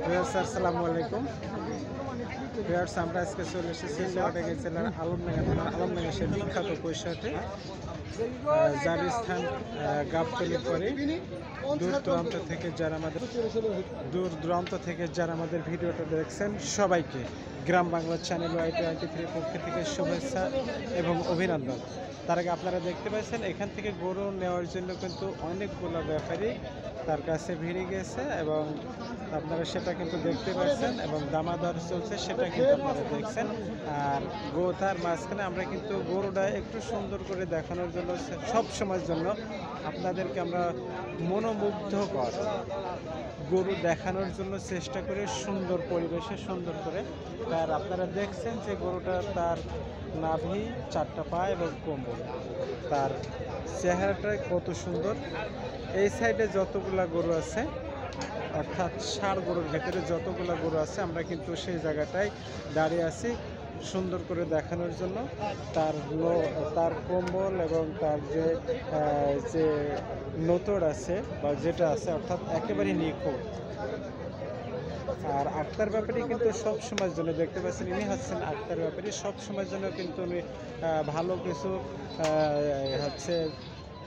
আসসালামু আলাইকুম। আমরা আজকে চলে এসেছি চুয়াডাঙ্গা জেলার আলমডাঙ্গা সেই বিখ্যাত পৈশাটে, যার স্থান গাবতলী পরে। দূর দূরান্ত থেকে যারা আমাদের ভিডিওটা দেখছেন সবাইকে গ্রাম বাংলা চ্যানেল Y23 পক্ষ থেকে শুভেচ্ছা এবং অভিনন্দন। তার আগে আপনারা দেখতে পাচ্ছেন এখান থেকে গরু নেওয়ার জন্য কিন্তু অনেকগুলো ব্যাপারী তার কাছে ভিড়ে গেছে এবং আপনারা সেটা কিন্তু দেখতে পাচ্ছেন এবং দামাদর চলছে সেটা কিন্তু আপনারা দেখছেন। আর তার মাঝখানে আমরা কিন্তু গরুটা একটু সুন্দর করে দেখানোর জন্য সব সময়ের জন্য আপনাদেরকে আমরা মনোমুগ্ধকর গরু দেখানোর জন্য চেষ্টা করি, সুন্দর পরিবেশে সুন্দর করে। আর আপনারা দেখছেন যে গরুটা তার নাভি, চারটা পা এবং কোমর, তার চেহারাটা কত সুন্দর। এই সাইডে যতগুলা গরু আছে, অর্থাৎ ষাঁড় গরুর ভেতরে যতগুলা গরু আছে, আমরা কিন্তু সেই জায়গাটায় দাঁড়িয়ে আছি সুন্দর করে দেখানোর জন্য। তার কম্বল এবং তার যে নোতর আছে বা যেটা আছে, অর্থাৎ একেবারে নিখুঁত। আর আক্তার ব্যাপারী কিন্তু সব সময়ের জন্য দেখতে পাচ্ছেন, ইনি হচ্ছেন আক্তার ব্যাপারী। সব সময়ের জন্য কিন্তু উনি ভালো কিছু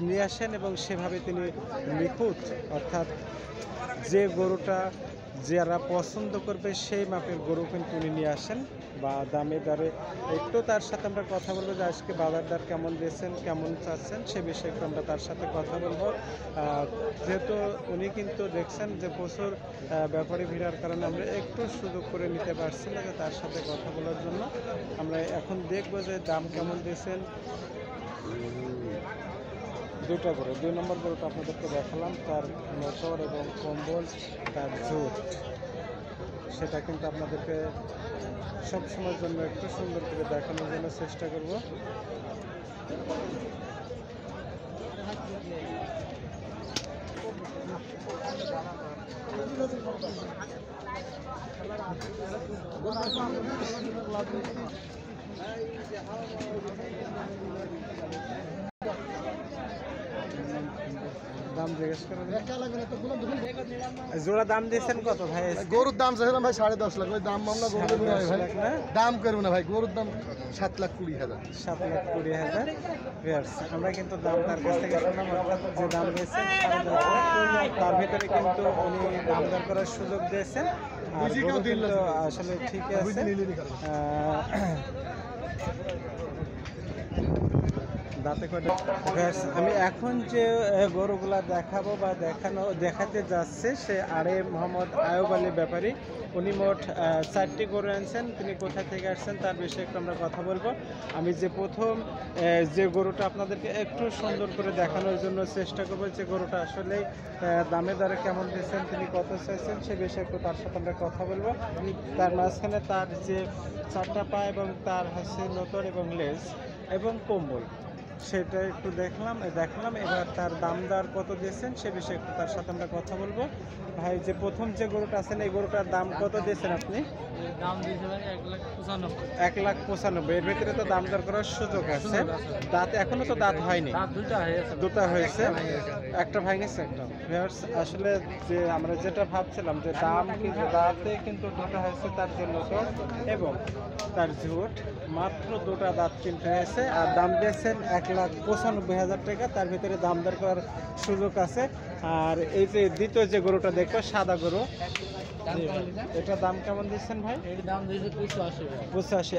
নিয়ে আসেন এবং সেভাবে তিনি নিখুঁত, অর্থাৎ যে গরুটা যারা পছন্দ করবে সেই মাপের গরু কিন্তু উনি নিয়ে আসেন বা দামে দরে। একটু তার সাথে আমরা কথা বলবো যে আজকে বাজার দর কেমন দিয়েছেন, কেমন চাচ্ছেন, সে বিষয়ে একটু আমরা তার সাথে কথা বলবো। যেহেতু উনি কিন্তু দেখছেন যে প্রচুর ব্যাপারী ভিড়ার কারণে আমরা একটু সুযোগ করে নিতে পারছি না যে তার সাথে কথা বলার জন্য। আমরা এখন দেখবো যে দাম কেমন দিয়েছেন। দুটো গরু, 2 নম্বর গরুটা আপনাদেরকে দেখালাম, তার মোটর এবং কম্বল, তার ঝুট, সেটা কিন্তু আপনাদেরকে সবসময়ের জন্য একটু সুন্দর করে দেখানোর জন্য চেষ্টা করব। দাম জিজ্ঞেস করেন, জোড়া দাম দিয়েছেন কত ভাই? গরুর দাম চাইছিলাম ভাই 10.5 লাখ। ওই দাম মামলা গরু ভাই দাম করবো না ভাই, গরুর দাম 7,20,000। 7,20,000। আমরা কিন্তু দাম তার কাছ থেকে শুনলাম, যে দাম দিয়েছেন তার ভিতরে কিন্তু উনি দাম দর করার সুযোগ দিয়েছেন। আসলে ঠিকই আছে। আমি এখন যে গরুগুলা দেখাবো বা দেখাতে যাচ্ছে, সে আরে মোহাম্মদ আয়ুব আলী ব্যাপারী। উনি মোট 4টি গরু আনছেন। তিনি কোথা থেকে আসছেন তার বিষয়ে একটু আমরা কথা বলবো। আমি যে প্রথম যে গরুটা আপনাদেরকে একটু সুন্দর করে দেখানোর জন্য চেষ্টা করবো, যে গরুটা আসলে দামে দরে কেমন দিয়েছেন, তিনি কত চাইছেন, সে বিষয়ে একটু তার সাথে আমরা কথা বলবো। তার মাঝখানে তার যে 4টা পা এবং তার নোতর এবং লেজ এবং কম্বল, সেটা একটু দেখলাম। এবার তার দাম দর কত দিয়েছেন সে বিষয়ে একটু তার সাথে আমরা কথা বলবো। ভাই, যে প্রথম যে গরুটা আছেন, এই গরুটার দাম কত দিয়েছেন আপনি? দাম দিয়েছে ভাই 1,95,000। 1,95,000। এর ভিতরে তো দাম দর করার সুযোগ আছে। দাঁত এখনো তো দাঁত হয়নি, দুটো হয়েছে, একটা ভাঙেছে একটা। আসলে যে আমরা যেটা ভাবছিলাম যে দাম কিন্তু দাঁতে কিন্তু দুটো হয়েছে, তার জন্য তো এবং তার ঝুট মাত্র দুটা দাঁত কিনতে হয়েছে। আর দাম দিয়েছেন 1,95,000 টাকা। তার ভিতরে দাম দর করার সুযোগ আছে। আর এই যে দ্বিতীয় যে গরুটা দেখবো, সাদা গরু, এটা দাম কেমন দিচ্ছেন ভাই? এর দাম দিয়েছে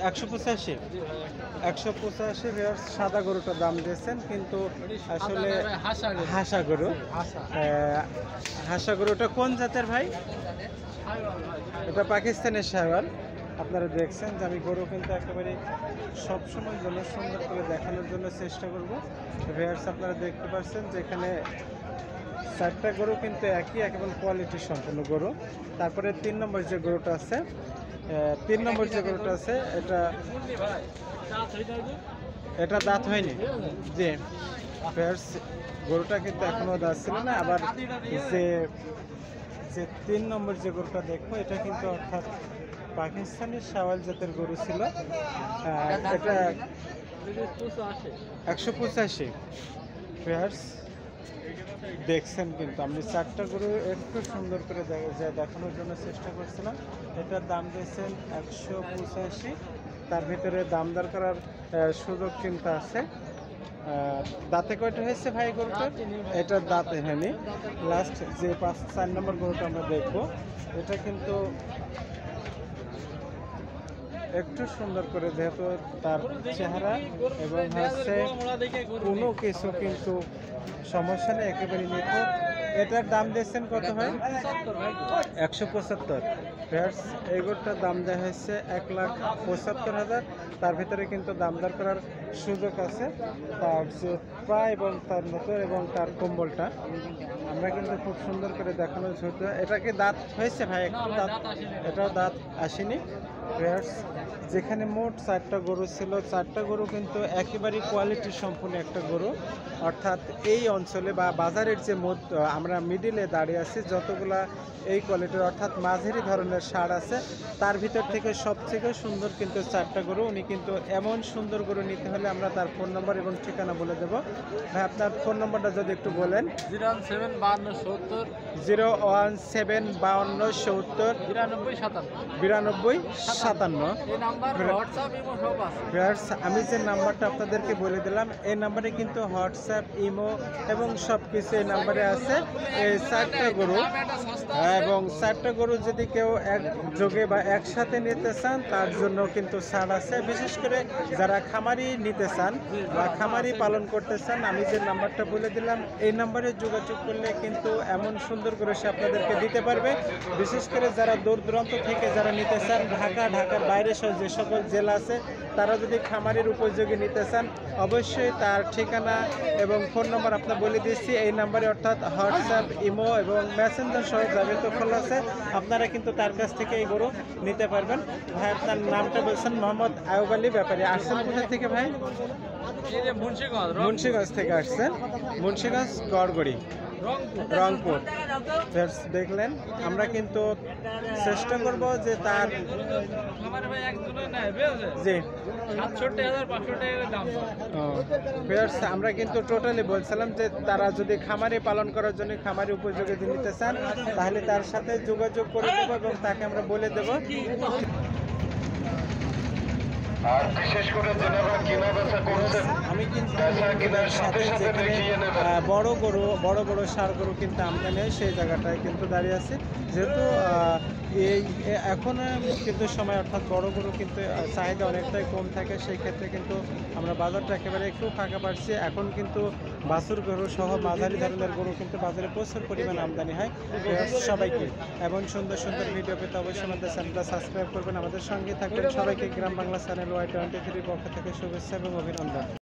85। 185। সাদা গরুটার দাম দিয়েছেন, কিন্তু আসলে হাসা গরু। হাসা গরুটা কোন জাতের ভাই? এটা পাকিস্তানের শাহওয়াল। আপনারা দেখছেন যে আমি গরু কিন্তু একেবারে সবসময় জন্য সুন্দর করে দেখানোর জন্য চেষ্টা করব। আপনারা দেখতে পাচ্ছেন যে এখানে 4টা গরু কিন্তু একেবারে কোয়ালিটি সম্পন্ন গরু। তারপরে 3 নম্বর যে গরুটা আছে, এটা দাঁত হয়নি। যে গরুটা কিন্তু এখনো দাঁত ছিল না। আবার যে 3 নম্বর যে গরুটা দেখবো, এটা কিন্তু অর্থাৎ পাকিস্তানি শাওয়াল জাতের গরু ছিল। এটা 185। দেখছেন কিন্তু আমি চারটা গরু একটু সুন্দর করে দেখানোর জন্য চেষ্টা করছিলাম। এটার দাম দিয়েছেন 185। তার ভিতরে দাম দর করার সুযোগ কিন্তু আছে। দাঁতে কয়টা হয়েছে ভাই গরুটা? এটা দাঁতে হয়নি। লাস্ট যে 4 নম্বর গরুটা আমরা দেখবো, এটা কিন্তু একটু সুন্দর করে, যেহেতু তার চেহারা এবং হচ্ছে কোনো কিছু কিন্তু সমস্যা নেই, একেবারে নিখুঁত। এটার দাম দিয়েছেন কত ভাই? 175। এই গরুটার দাম দেওয়া হয়েছে 1,75,000। তার ভিতরে কিন্তু দাম দর করার সুযোগ আছে। তার যে পা এবং তার নতর এবং তার কম্বলটা আমরা কিন্তু খুব সুন্দর করে দেখানোর সুযোগ। এটাকে দাঁত হয়েছে ভাই? একটু দাঁত, এটাও দাঁত আসেনি। যেখানে মোট 4টা গরু ছিল, 4টা গরু কিন্তু একেবারেই কোয়ালিটি সম্পূর্ণ একটা গরু। অর্থাৎ এই অঞ্চলে বা বাজারের যে আমরা মিডিলে দাঁড়িয়ে আছি, যতগুলা এই কোয়ালিটির অর্থাৎ মাঝারি ধরনের ষাঁড় আছে, তার ভিতর থেকে সবথেকে সুন্দর কিন্তু 4টা গরু। উনি কিন্তু এমন সুন্দর গরু নিতে হলে আমরা তার ফোন নম্বর এবং ঠিকানা বলে দেবো। ভাই আপনার ফোন নম্বরটা যদি একটু বলেন। 0175270 0175270 9257। এই নাম্বার হোয়াটসঅ্যাপ ইমো সব আছে। আমি যে নাম্বারটা আপনাদেরকে বলে দিলাম, এই নাম্বারে কিন্তু হোয়াটসঅ্যাপ, ইমো এবং সব কিছু এই নাম্বারে আছে। এই 4টা গরু এবং 4টা গরু যদি কেউ একযোগে বা একসাথে নিতে চান, তার জন্য কিন্তু ছাড় আছে। বিশেষ করে যারা খামারি নিতে চান বা খামারি পালন করতে চান, আমি যে নাম্বারটা বলে দিলাম, এই নাম্বারে যোগাযোগ করলে কিন্তু এমন সুন্দর করে সে আপনাদেরকে দিতে পারবে। বিশেষ করে যারা দূর দূরান্ত থেকে যারা নিতে চান, ঢাকার বাইরে সহ যে সকল জেলা আছে, তারা যদি খামারের উপযোগী নিতে চান, অবশ্যই তার ঠিকানা এবং ফোন নম্বর আপনার বলে দিচ্ছি এই নাম্বারে, অর্থাৎ হোয়াটসঅ্যাপ, ইমো এবং মেসেঞ্জার সহ যাবতীয় খোলা আছে। আপনারা কিন্তু তার কাছ থেকে এই গরু নিতে পারবেন। ভাই আপনার নামটা বলছেন? মোহাম্মদ আয়ুব আলী। ব্যাপারে আসছেন কোথা থেকে ভাই? এই যে মুন্সিগঞ্জ থেকে আসছেন। মুন্সিগঞ্জ গড়গড়ি, রংপুর। দেখলেন, আমরা কিন্তু চেষ্টা করব যে তার জি 67,500 টাকা দাম। আমরা কিন্তু টোটালি বলছিলাম যে তারা যদি খামারে পালন করার জন্য খামারে উপযোগী নিতে চান, তাহলে তার সাথে যোগাযোগ করে দেবো এবং তাকে আমরা বলে দেবো। আর বিশেষ করে যারা কিনা বেচা করছেন, আমি কিন্তু বেচা কেনার সাথে সাথে দেখিয়ে নেবেন। বড় বড় ষাঁড় গরু কিন্তু আমদানি হয়, সেই জায়গাটায় কিন্তু দাঁড়িয়ে আছে। যেহেতু এখন কিন্তু সময়, অর্থাৎ বড় গরু কিন্তু চাহিদা অনেকটাই কম থাকে, সেই ক্ষেত্রে কিন্তু আমরা বাজারটা একেবারে একটু ফাঁকা পাচ্ছি। এখন কিন্তু বাছুর গরু সহ মাঝারি ধরনের গরু কিন্তু বাজারে প্রচুর পরিমাণ আমদানি হয়। সবাইকে এবং সুন্দর সুন্দর ভিডিও পেতে অবশ্যই আমাদের চ্যানেলটা সাবস্ক্রাইব করবেন, আমাদের সঙ্গে থাকবেন। সবাইকে গ্রাম বাংলা চ্যানেল Y23 পক্ষ থেকে শুভেচ্ছা এবং অভিনন্দন।